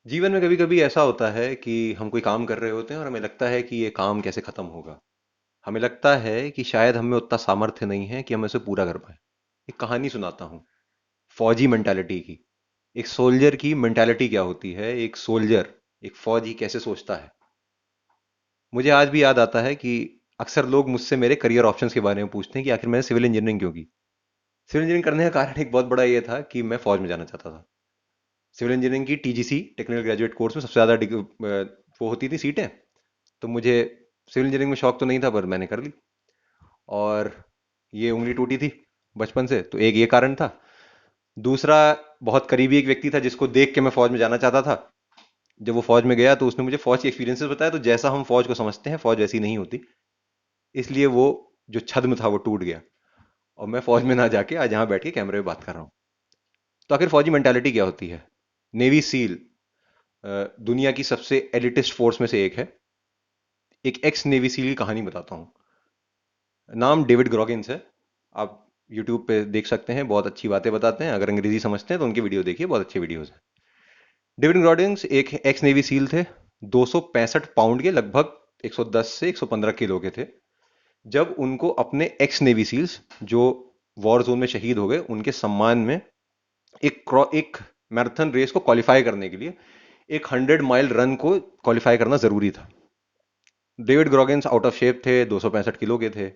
जीवन में कभी कभी ऐसा होता है कि हम कोई काम कर रहे होते हैं और हमें लगता है कि ये काम कैसे खत्म होगा। हमें लगता है कि शायद हमें उतना सामर्थ्य नहीं है कि हम इसे पूरा कर पाए। एक कहानी सुनाता हूँ, फौजी मेंटालिटी की। एक सोल्जर की मेंटालिटी क्या होती है, एक सोल्जर, एक फौजी कैसे सोचता है। मुझे आज भी याद आता है कि अक्सर लोग मुझसे मेरे करियर ऑप्शंस के बारे में पूछते हैं कि आखिर मैंने सिविल इंजीनियरिंग क्यों की। सिविल इंजीनियरिंग करने का कारण एक बहुत बड़ा ये था कि मैं फौज में जाना चाहता था। सिविल इंजीनियरिंग की टीजीसी, टेक्निकल ग्रेजुएट कोर्स में सबसे ज़्यादा वो होती थी सीटें। तो मुझे सिविल इंजीनियरिंग में शौक तो नहीं था, पर मैंने कर ली। और ये उंगली टूटी थी बचपन से, तो एक ये कारण था। दूसरा, बहुत करीबी एक व्यक्ति था जिसको देख के मैं फौज में जाना चाहता था। जब वो फौज में गया तो उसने मुझे फौज के एक्सपीरियंसेस बताया, तो जैसा हम फौज को समझते हैं फौज वैसी नहीं होती। इसलिए वो जो छद्म था वो टूट गया, और मैं फौज में ना जाके आज यहाँ बैठ के कैमरे में बात कर रहा हूँ। तो आखिर फौजी मेंटालिटी क्या होती है। नेवी सील दुनिया की सबसे एलिटिस्ट फोर्स में से एक है। एक एक्स नेवी सील की कहानी बताता हूँ। नाम डेविड ग्रॉगिन्स है। आप यूट्यूब पे देख सकते हैं, बहुत अच्छी बातें बताते हैं। अगर अंग्रेजी समझते हैं तो उनकी वीडियो देखिए, बहुत अच्छे वीडियोस हैं। डेविड ग्रॉगिन्स एक एक्स नेवी सील थे। 265 पाउंड के, लगभग 110 से 115 किलो के थे। जब उनको अपने एक्स नेवी सील्स, जो वॉर जोन में शहीद हो गए, उनके सम्मान में एक मैराथन रेस को क्वालिफाई करने के लिए एक 100 माइल रन को क्वालिफाई करना जरूरी था। डेविड ग्रॉगिन्स आउट ऑफ शेप थे, 265 किलो के थे।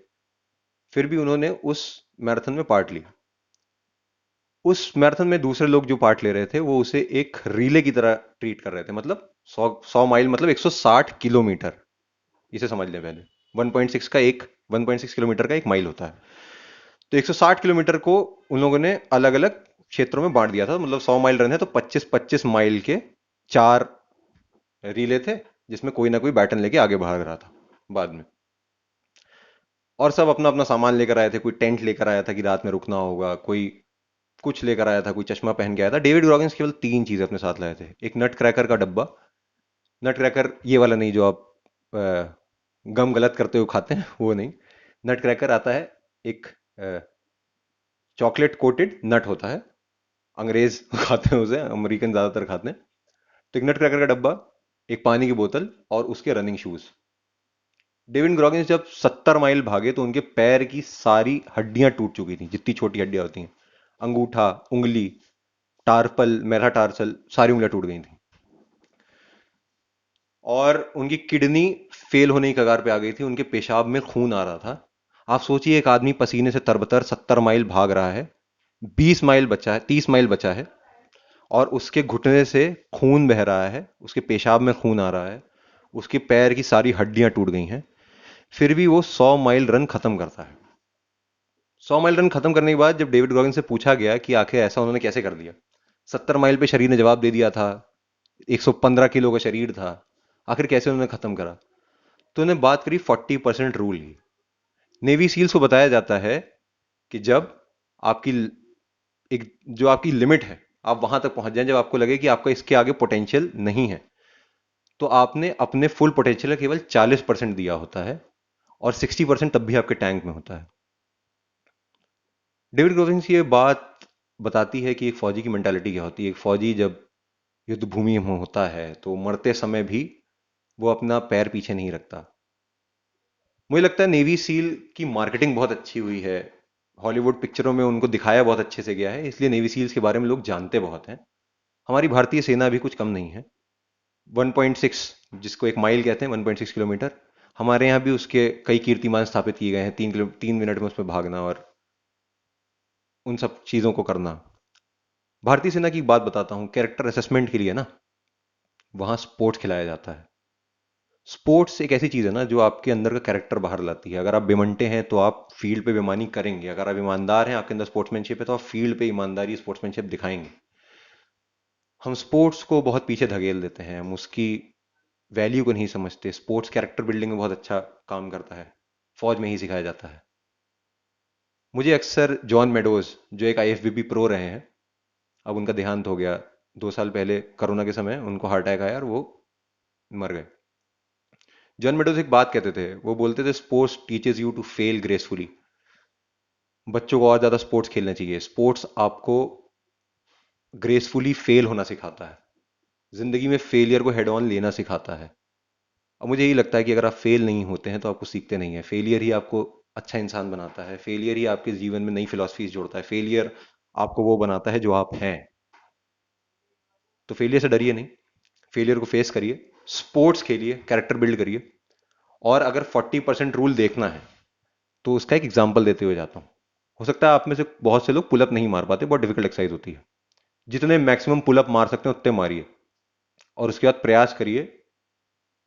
फिर भी उन्होंने उस मैराथन में पार्ट लिया। उस मैराथन में दूसरे लोग जो पार्ट ले रहे थे वो उसे एक रिले की तरह ट्रीट कर रहे थे। मतलब 100 माइल मतलब 160 किलोमीटर। इसे समझ लें पहले। 1.6 का एक 1.6 किलोमीटर का एक माइल होता है। तो 160 किलोमीटर को उन लोगों ने अलग अलग क्षेत्रों में बांट दिया था। मतलब 100 माइल रन है तो 25-25 माइल के चार रिले थे, जिसमें कोई ना कोई बैटन लेके आगे भाग रहा था बाद में। और सब अपना अपना सामान लेकर आए थे। कोई टेंट लेकर आया था कि रात में रुकना होगा, कोई कुछ लेकर आया था, कोई चश्मा पहन के आया था। डेविड गॉगिंस केवल तीन चीजें अपने साथ लाए थे। एक नट क्रैकर का डब्बा। नट क्रैकर ये वाला नहीं जो आप अ, गम गलत करते हुए खाते हैं, वो नहीं। नट क्रैकर आता है, एक चॉकलेट कोटेड नट होता है। अंग्रेज खाते हैं उसे, अमेरिकन ज्यादातर खाते हैं। तो एक नट क्रैकर का डब्बा, एक पानी की बोतल, और उसके रनिंग शूज। डेविड ग्रॉगिन्स जब 70 माइल भागे तो उनके पैर की सारी हड्डियां टूट चुकी थी, जितनी छोटी हड्डियां होती हैं। अंगूठा, उंगली, टार्पल, मेटाटार्सल, सारी उंगलियां टूट गई थी। और उनकी किडनी फेल होने की कगार पे आ गई थी। उनके पेशाब में खून आ रहा था। आप सोचिए, एक आदमी पसीने से तरबतर 70 माइल भाग रहा है, 20 माइल बचा है, 30 माइल बचा है, और उसके घुटने से खून बह रहा है, उसके पेशाब में खून आ रहा है, उसके पैर की सारी हड्डियां टूट गई हैं। फिर भी वो 100 माइल रन खत्म करता है। 100 माइल रन खत्म करने के बाद जब डेविड गॉगिन से पूछा गया कि आखिर ऐसा उन्होंने कैसे कर दिया, 70 माइल पे शरीर ने जवाब दे दिया था, 115 किलो का शरीर था, आखिर कैसे उन्होंने खत्म करा। तो उन्हें बात करी 40% रूल की। नेवी सील्स को बताया जाता है कि जब आपकी एक जो आपकी लिमिट है, आप वहां तक पहुंच जाएं जब आपको लगे कि आपका इसके आगे पोटेंशियल नहीं है, तो आपने अपने फुल पोटेंशियल का केवल 40% दिया होता है, और 60% तब भी आपके टैंक में होता है। डेविड ग्रोविंस ये बात बताती है कि एक फौजी की मेंटालिटी क्या होती है। एक फौजी जब युद्ध भूमि में होता है तो मरते समय भी वो अपना पैर पीछे नहीं रखता। मुझे लगता है नेवी सील की मार्केटिंग बहुत अच्छी हुई है। हॉलीवुड पिक्चरों में उनको दिखाया बहुत अच्छे से गया है, इसलिए नेवी सील्स के बारे में लोग जानते बहुत हैं। हमारी भारतीय सेना भी कुछ कम नहीं है। 1.6, जिसको एक माइल कहते हैं, 1.6 किलोमीटर, हमारे यहाँ भी उसके कई कीर्तिमान स्थापित किए गए हैं। 3 मिनट में उसमें भागना और उन सब चीज़ों को करना। भारतीय सेना की एक बात बताता हूँ। कैरेक्टर असेसमेंट के लिए ना, वहाँ स्पोर्ट्स खिलाया जाता है। स्पोर्ट्स एक ऐसी चीज़ है ना जो आपके अंदर का कैरेक्टर बाहर लाती है। अगर आप बेमंटे हैं तो आप फील्ड पे बेईमानी करेंगे। अगर आप ईमानदार हैं, आपके अंदर स्पोर्ट्समैनशिप है, तो आप फील्ड पे ईमानदारी, स्पोर्ट्समैनशिप दिखाएंगे। हम स्पोर्ट्स को बहुत पीछे धकेल देते हैं, हम उसकी वैल्यू को नहीं समझते। स्पोर्ट्स कैरेक्टर बिल्डिंग में बहुत अच्छा काम करता है, फौज में ही सिखाया जाता है। मुझे अक्सर जॉन मेडोज, जो एक आईएफबीपी प्रो रहे हैं, अब उनका देहांत हो गया 2 साल पहले, कोरोना के समय उनको हार्ट अटैक आया और वो मर गए। जॉन मेडोज एक बात कहते थे, वो बोलते थे, sports teaches you to fail gracefully. बच्चों को और ज्यादा स्पोर्ट्स खेलना चाहिए। स्पोर्ट्स आपको ग्रेसफुली फेल होना सिखाता है। जिंदगी में फेलियर को हेड ऑन लेना सिखाता है। अब मुझे यही लगता है कि अगर आप फेल नहीं होते हैं तो आपको सीखते नहीं है। फेलियर ही आपको अच्छा इंसान बनाता है। फेलियर ही आपके जीवन में नई फिलॉसफीज जोड़ता है। फेलियर आपको वो बनाता है जो आप हैं। तो फेलियर से डरिए नहीं, फेलियर को फेस करिए, स्पोर्ट्स खेलिए, कैरेक्टर बिल्ड करिए। और अगर 40% रूल देखना है तो उसका एक एग्जाम्पल देते हुए जाता हूँ। हो सकता है आप में से बहुत से लोग पुलअप नहीं मार पाते, बहुत डिफिकल्ट एक्सरसाइज होती है। जितने मैक्सिमम पुलअप मार सकते हैं उतने मारिए, और उसके बाद प्रयास करिए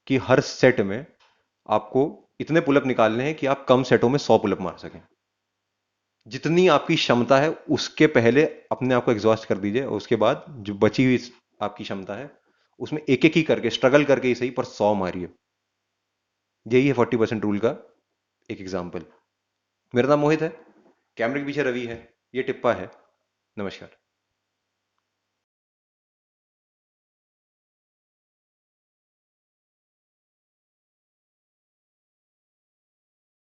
कि हर सेट में आपको इतने पुलअप निकालने हैं कि आप कम सेटों में 100 पुलअप मार सकें। जितनी आपकी क्षमता है उसके पहले अपने आप को एग्जॉस्ट कर दीजिए, और उसके बाद जो बची हुई आपकी क्षमता है उसमें एक एक ही करके, स्ट्रगल करके ही सही, पर 100 मारिए। यही है 40% रूल का एक एग्जाम्पल। मेरा नाम मोहित है, कैमरे के पीछे रवि है, ये टिप्पा है। नमस्कार।